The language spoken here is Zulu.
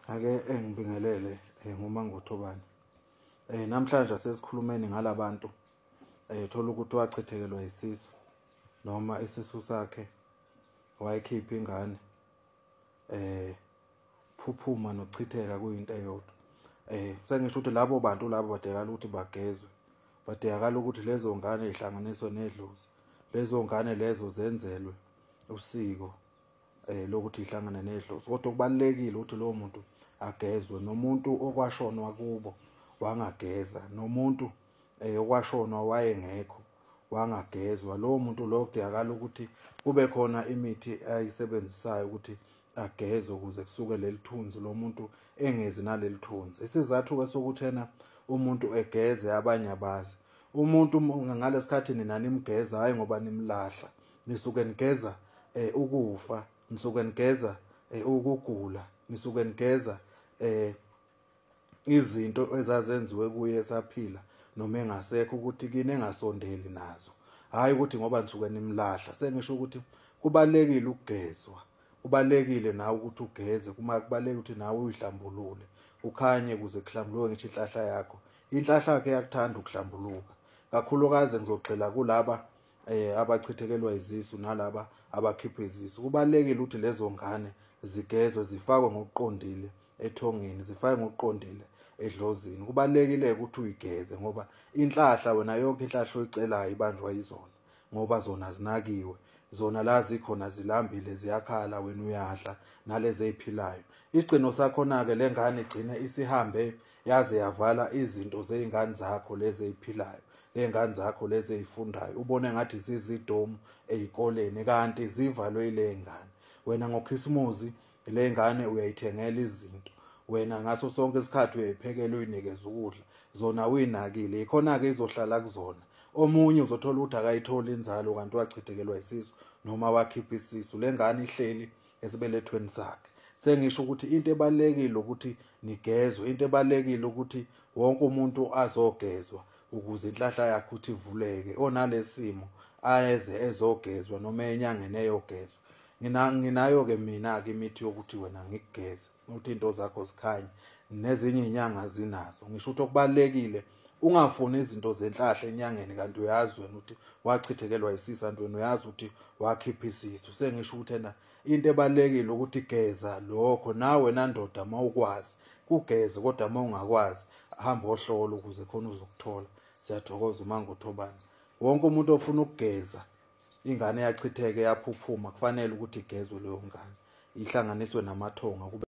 Ake ngibingelele nguMangothobani. Namhlanje sesikhulumeni ngalabantu thola ukuthi wachithekelwa isisu noma isisu sakhe wayikhipha ingane phuphuma nokuchitheka kuyinto eyodwa. Sengisho ukuthi labo bantu labo badingakala ukuthi bagezwe. Badingakala ukuthi lezo ngane zihlanganiswe nedlozi. Lezo ngane lezo zenzelwe usiko lokuthi ihlangane nedlozi. Kodwa kubalekile ukuthi lowo muntu agezwe. Nomuntu okwashonwa kubo wangageza. Nomuntu okwashonwa wayengekho wangagezwa. Lowo muntu lo kudingakala ukuthi kube khona imithi ayisebenzisayo ukuthi agezwe ukuze kusuke leli thunzi lo muntu engezi naleli thunzi. Isizathu sokuthena umuntu egeze abanye abazi. Umuntu ngalesikhathi nina nimgeza hayi ngoba nimlahla. Nisuke nigeza ukufa, nisuke nigeza ukugula, nisuke nigeza izinto ezazenziwe kuye esaphila noma engasekho ukuthi kini engasondeli nazo. Hayi ukuthi ngoba nisuke nimlahla. Sengisho ukuthi kubalekile ukugezwa. Kubalekile nawe ukuthi ugeze, kubalekile ukuthi nawe uyihlambulule. Ukhanye ukuze kuhlambuluke ngisho inhlahla yakho. Inhlahla yakhe yakuthanda ukuhlambuluka. Kakhulukazi ngizogxila kulaba abachithekelwa izisu nalaba abakhipha izisu. Kubalekile ukuthi lezo ngane zigezwe, zifakwe ngokuqondile ethongeni, zifakwe ngokuqondile edlozini. Kubalekile ukuthi uyigeze ngoba inhlahla wena yonke inhlahla oyicelayo ibanjwa yizona ngoba zona zinakiwe. Zona la zikhona zilambile ziyakhala wena uyadla nalezi eziphilayo. Isigcino sakhona ke lengane igcine isihambe yaze yavala izinto zeingane zakho lezi eziphilayo. Lengane zakho lezi ezifundayo ubone ngathi zizidomu ezikoleni kanti zivalwe ile ngane. Wena ngoKhisimusi le ngane uyayithengela izinto. Wena ngaso sonke isikhathi uyayiphekela uyinikeza ukudla. Zona uyinakile. Ikhona ke izohlala kuzona. Omunye uzothola ukuthi akayitholi inzalo kanti wachithekelwa isisu noma wakhipha isisu. Le ngane ihleli esibelethweni sakhe. Sengisho ukuthi into ebalekile ukuthi nigezwe, into ebalekile ukuthi wonke umuntu azogezwa ukuze inhlahla yakhe ukuthi ivuleke. Onalesimo ayeze ezogezwa noma enyangeni eyogezwa. Nginayo ke mina ke imithi yokuthi wena ngikugeze ukuthi into zakho zikhanye nezinye inyanga zinazo. Ngisho ukuthi okubalekile ungafuni izinto zenhlahla enyangeni kanti uyazi wena ukuthi wachithekelwa isisu kanti wena uyazi ukuthi wakhipha isisu. Sengisho ukuthi into ebalekile ukuthi geza lokho nawe nandoda mawukwazi kugeze, kodwa mawungakwazi hamba ohlola ukuze khona uzokuthola. Siyathokoza uMangothobani. Wonke umuntu ofuna ukugeza ingane yachitheke yaphuphuma kufanele ukuthi igezwe leyo ngane ihlanganiswe namathonga kube